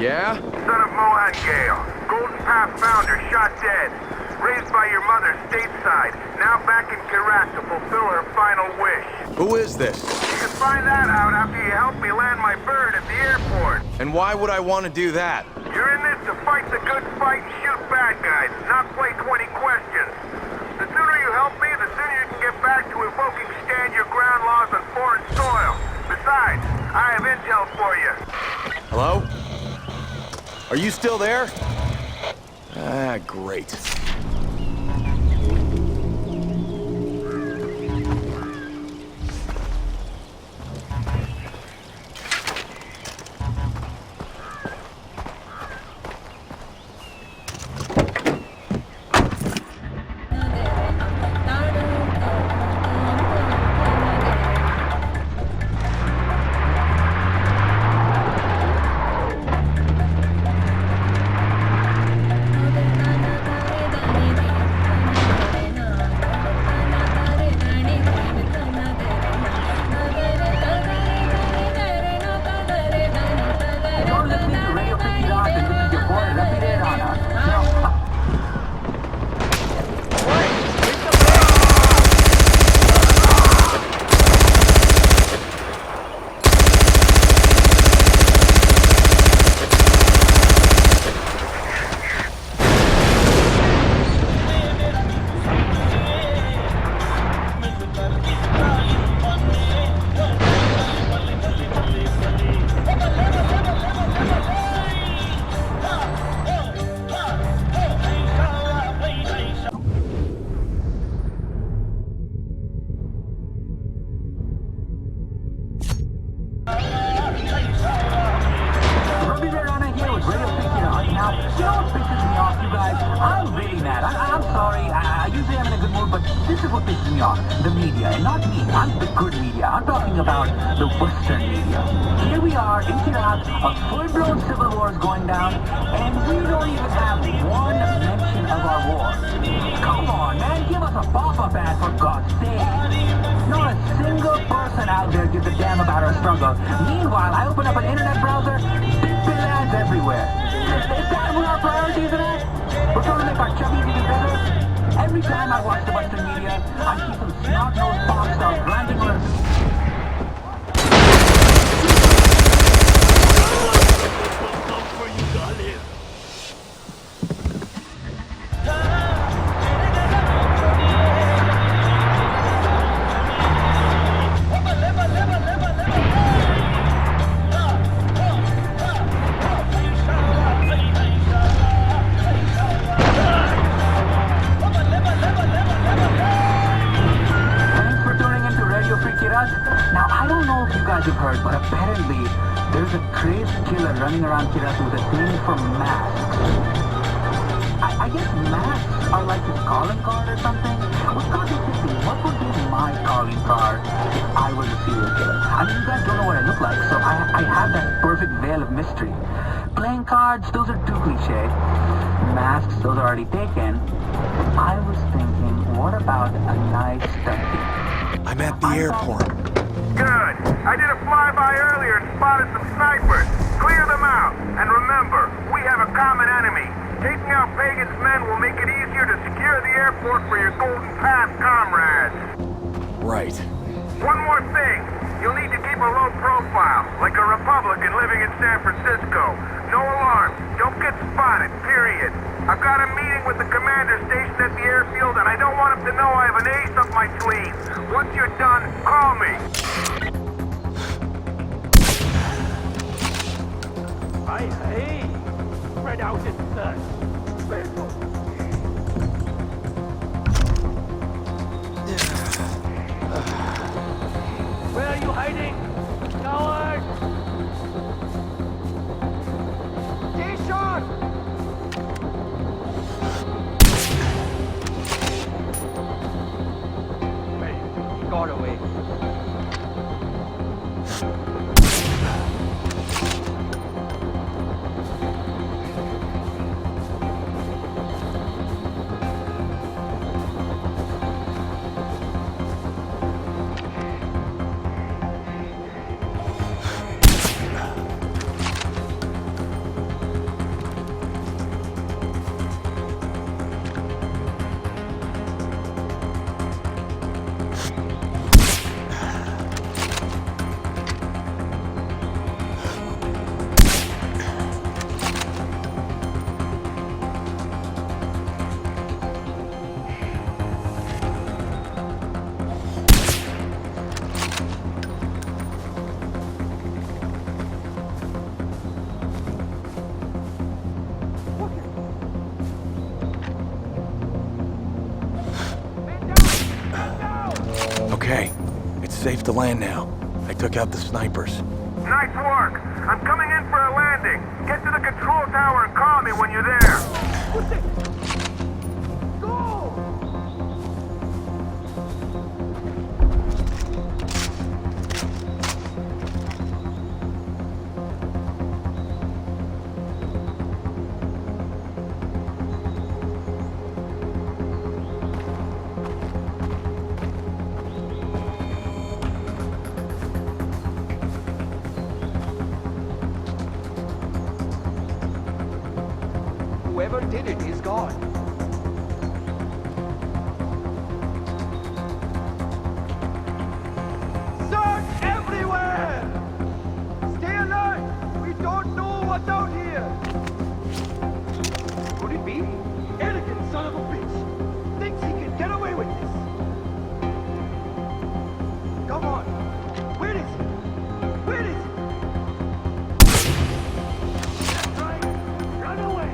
Yeah? Son of Mohan Gale. Golden Path founder, shot dead. Raised by your mother stateside. Now back in Iraq to fulfill her final wish. Who is this? You can find that out after you help me land my bird at the airport. And why would I want to do that? You're in this to fight the good fight and shoot bad guys, not play 20 questions. The sooner you help me, the sooner you can get back to invoking stand your ground laws on foreign soil. Besides, I have intel for you. Hello? Are you still there? Ah, great. The media, and not me, not the good media. I'm talking about the Western media. Here we are in Iraq, a full-blown civil war is going down, and we don't even have one mention of our war. Come on, man, give us a pop-up ad for God's sake. Not a single person out there gives a damn about our struggle. Meanwhile, I open up an internet browser, big bill ads everywhere. Is that what our priorities are at? We're trying to make our chubbies even better? Every time I watch the Western media, I see some snot-nosed pop stars grinding on Now, I don't know if you guys have heard, but apparently there's a crazed killer running around Kirat with a thing for masks. I guess masks are like his calling card or something. What's got me thinking, what would be my calling card if I was a serial killer? I mean, you guys don't know what I look like, so I have that perfect veil of mystery. Playing cards, those are too cliche. Masks, those are already taken. I was thinking, what about a nice study? I'm at the airport. Good. I did a flyby earlier and spotted some snipers. Clear them out. And remember, we have a common enemy. Taking out Pagan's men will make it easier to secure the airport for your Golden Path comrades. Right. One more thing. You'll need to keep a low profile, like a Republican living in San Francisco. No alarms. Don't get spotted, period. I've got a meeting with the commander stationed at the airfield, and I don't want him to know I have an ace up my sleeve. Once you're done, call me. Hey, spread out his thirst. Where are you hiding? Coward! Jason! Wait, he got away. safe to land now. I took out the snipers. Nice work. I'm coming in for a landing. Get to the control tower and call me when you're there. Go! Whoever did it is gone. Search everywhere! Stay alert! We don't know what's out here! Could it be? Arrogant son of a bitch! Thinks he can get away with this! Come on! Where is he? Where is he? That's right! Run away!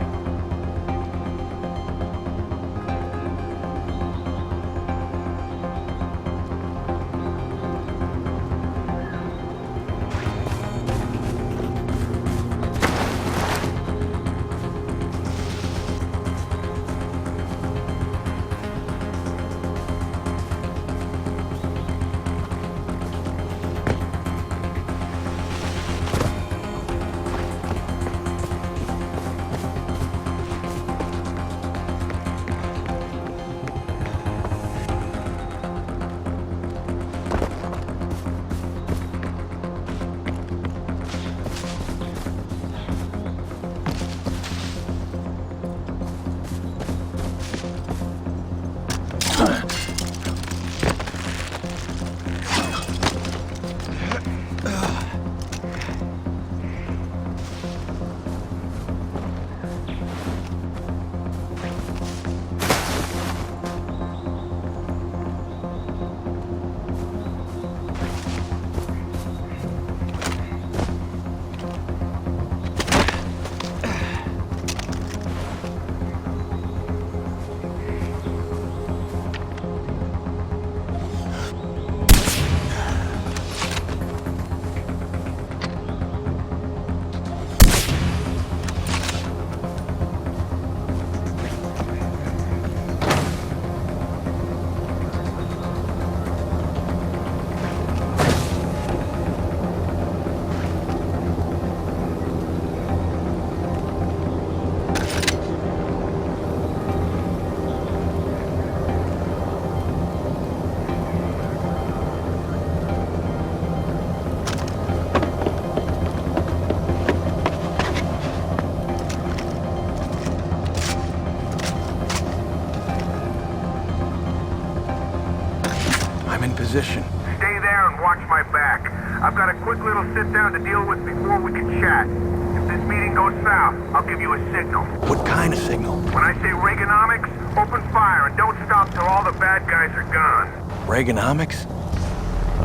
I'm in position. Stay there and watch my back. I've got a quick little sit-down to deal with before we can chat. If this meeting goes south, I'll give you a signal. What kind of signal? When I say Reaganomics, open fire and don't stop till all the bad guys are gone. Reaganomics?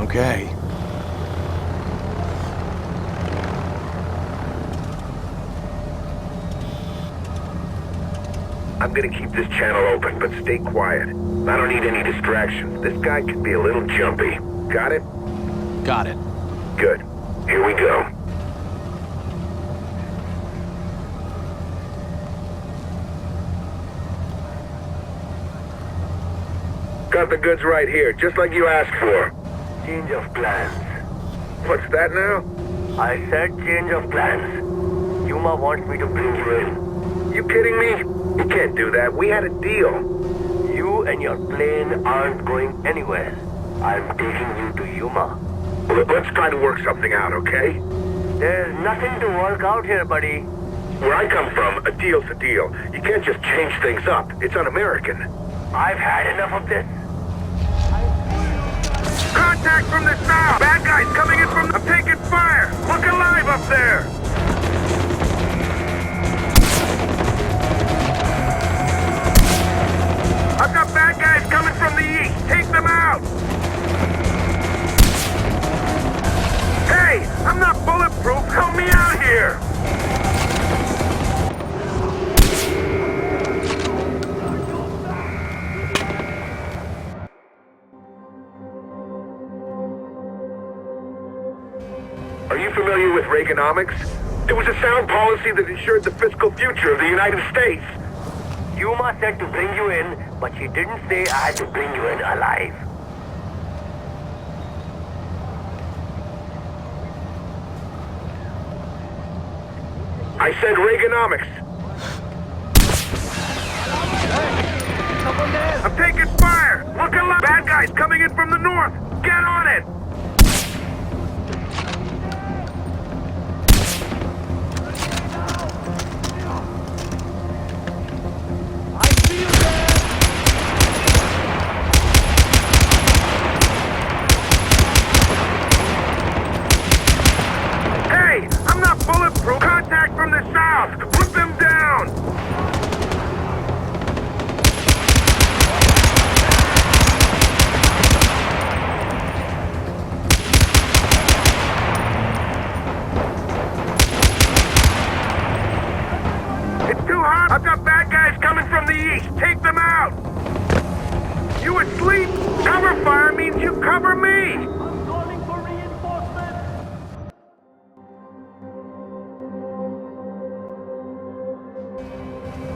Okay. I'm gonna keep this channel open, but stay quiet. I don't need any distractions. This guy could be a little jumpy. Got it? Got it. Good. Here we go. Got the goods right here, just like you asked for. Change of plans. What's that now? I said change of plans. Yuma wants me to bring you in. You kidding me? You can't do that. We had a deal. You and your plane aren't going anywhere. I'm taking you to Yuma. Let's try to work something out, okay? There's nothing to work out here, buddy. Where I come from, a deal's a deal. You can't just change things up. It's un-American. I've had enough of this. Contact from the south! Bad guys coming in from... I'm taking fire! Look alive up there! I've got bad guys coming from the east! Take them out! Hey! I'm not bulletproof! Help me out here! Are you familiar with Reaganomics? It was a sound policy that ensured the fiscal future of the United States. Yuma said to bring you in, but she didn't say I had to bring you in alive. I said Reaganomics. I'm taking fire! Look alive! Bad guys coming in from the north! Get on it! I see you there! Hey! I'm not bulletproof! Contact from the south! Put them down! It's too hot! I've got bad guys coming from the east! Take them out! You asleep? Cover fire means you cover me! I'm calling for reinforcements!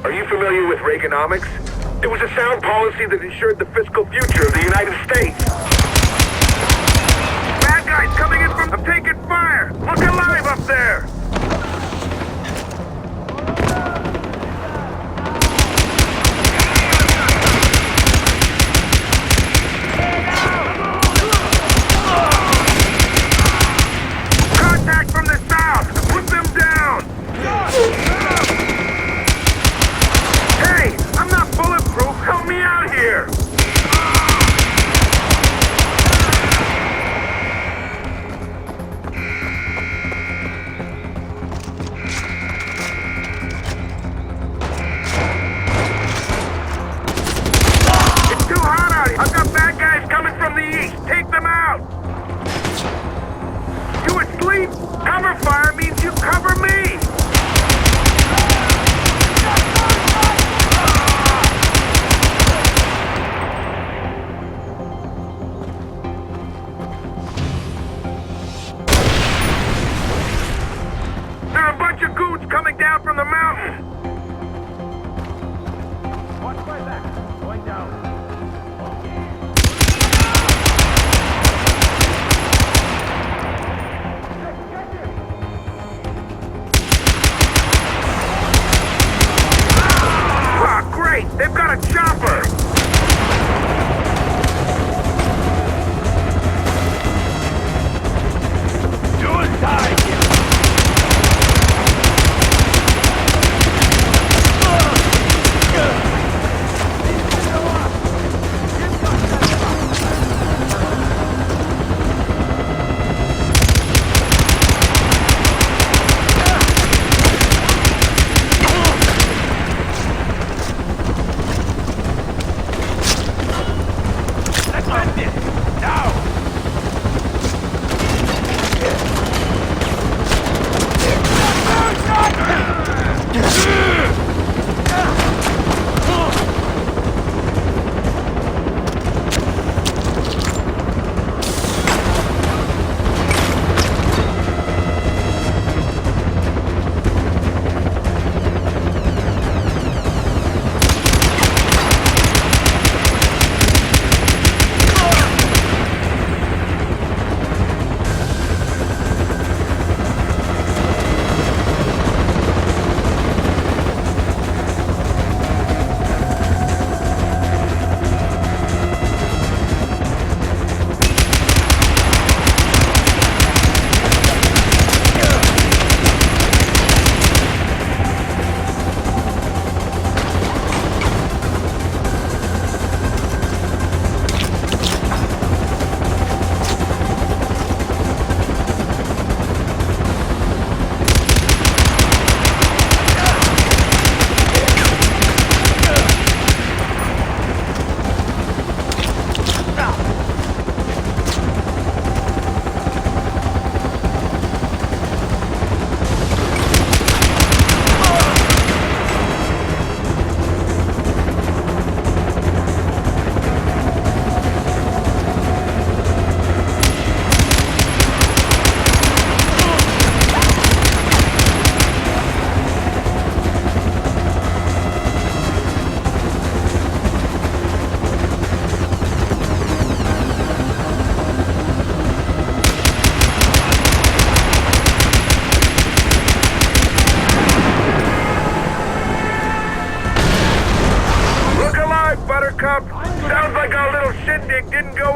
Are you familiar with Reaganomics? It was a sound policy that ensured the fiscal future of the United States. Bad guys coming in from... I'm taking fire! Look alive up there! Contact from the south! Put them down! Hey! I'm not bulletproof! Help me out here! It's too hot out here! I've got bad guys coming from the east! Take them out! You asleep? Cover fire means you cover me! There are a bunch of goons coming down from the mountain! Watch my back! Going down! Get him! Ah, great! They've got a chopper! You'll die here!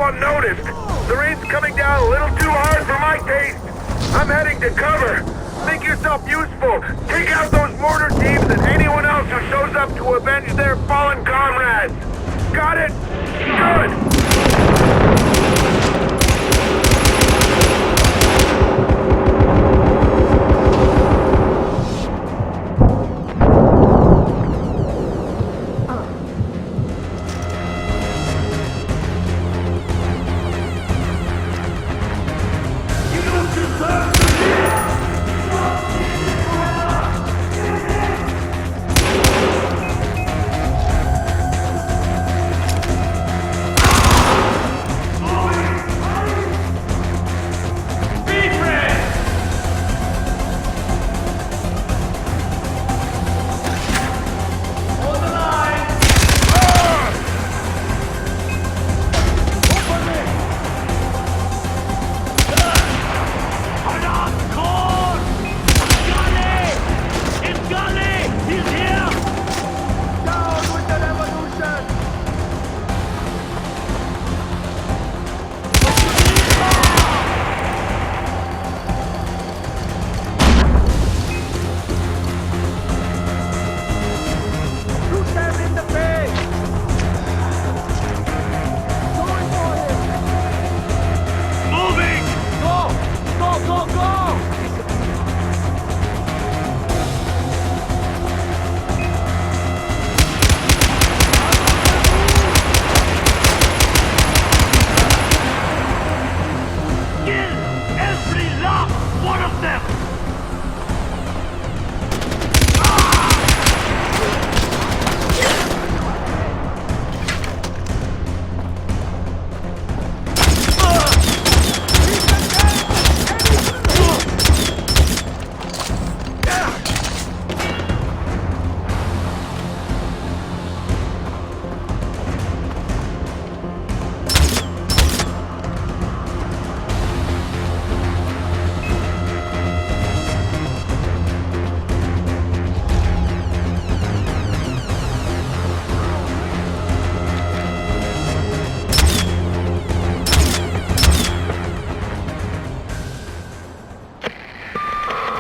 unnoticed. The rain's coming down a little too hard for my taste. I'm heading to cover. Make yourself useful. Take out those mortar teams and anyone else who shows up to avenge their fallen comrades. Got it? Good.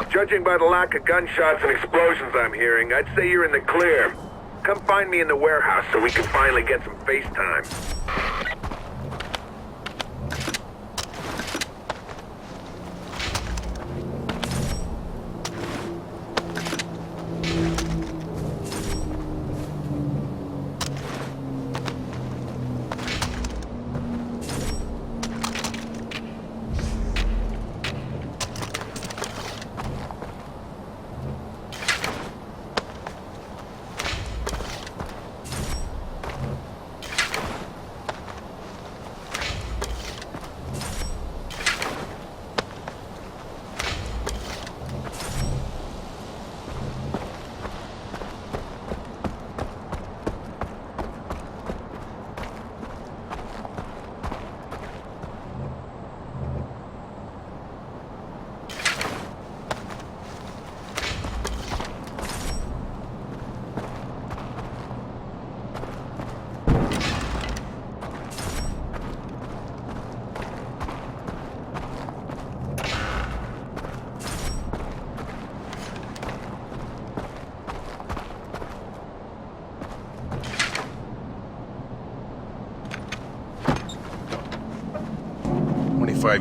Judging by the lack of gunshots and explosions I'm hearing, I'd say you're in the clear. Come find me in the warehouse so we can finally get some FaceTime.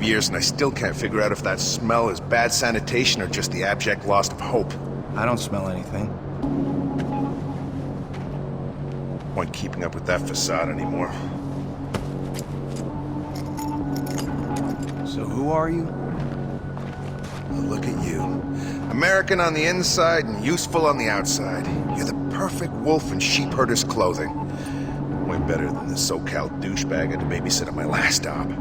Years and I still can't figure out if that smell is bad sanitation or just the abject loss of hope. I don't smell anything. Point keeping up with that facade anymore. So who are you? Well, look at you. American on the inside and useful on the outside. You're the perfect wolf in sheep herder's clothing. Way better than the SoCal douchebag I had to babysit at my last job.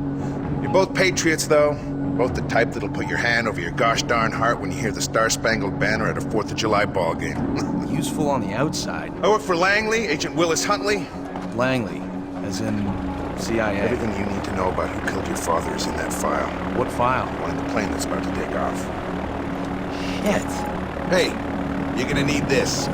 You're both patriots, though. Both the type that'll put your hand over your gosh darn heart when you hear the Star-Spangled Banner at a 4th of July ball game. Useful on the outside. I work for Langley, Agent Willis Huntley. Langley, as in CIA. Everything you need to know about who killed your father is in that file. What file? One in the plane that's about to take off. Shit. Hey, you're gonna need this.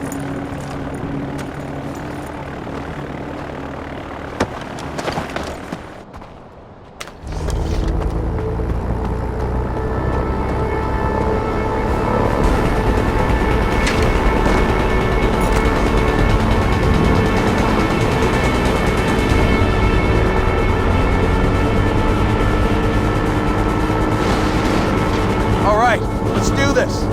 right, let's do this.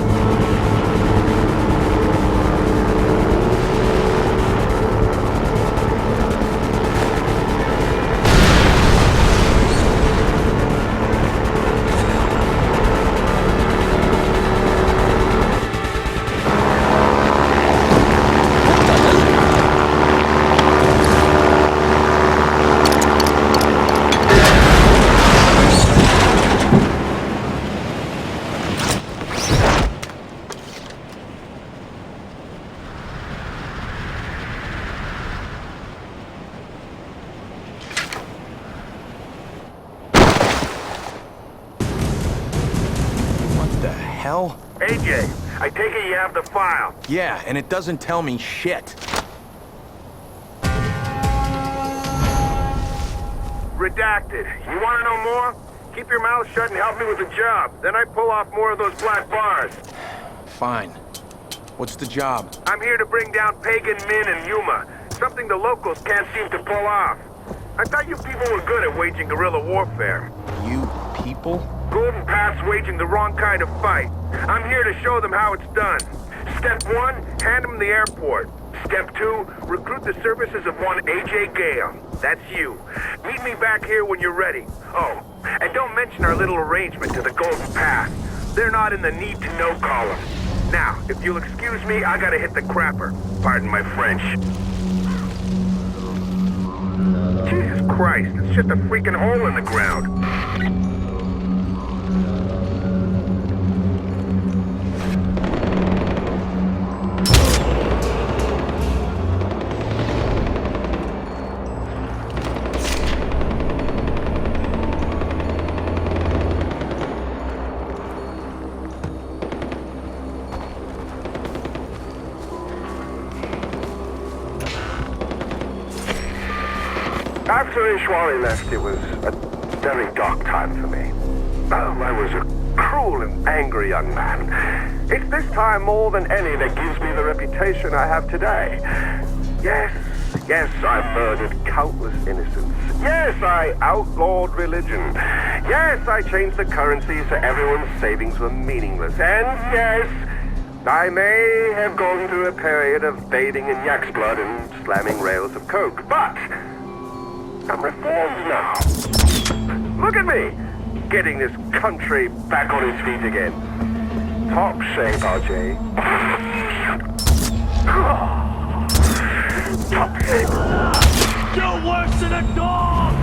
What the hell? AJ, I take it you have the file. Yeah, and it doesn't tell me shit. Redacted. You want to know more? Keep your mouth shut and help me with the job. Then I pull off more of those black bars. Fine. What's the job? I'm here to bring down Pagan Min and Yuma. Something the locals can't seem to pull off. I thought you people were good at waging guerrilla warfare. You people? Golden Path's waging the wrong kind of fight. I'm here to show them how it's done. Step 1, hand them the airport. Step 2, recruit the services of one AJ Gale. That's you. Meet me back here when you're ready. Oh, and don't mention our little arrangement to the Golden Path. They're not in the need-to-know column. Now, if you'll excuse me, I gotta hit the crapper. Pardon my French. Jesus Christ, it's just a freaking hole in the ground. After Ishwari left, it was a very dark time for me. I was a cruel and angry young man. It's this time more than any that gives me the reputation I have today. Yes, I murdered countless innocents. Yes, I outlawed religion. Yes, I changed the currency so everyone's savings were meaningless. And yes, I may have gone through a period of bathing in yak's blood and slamming rails of coke, but I'm reformed now. Look at me, getting this country back on its feet again. Top shape, RJ. Top shape. You're worse than a dog!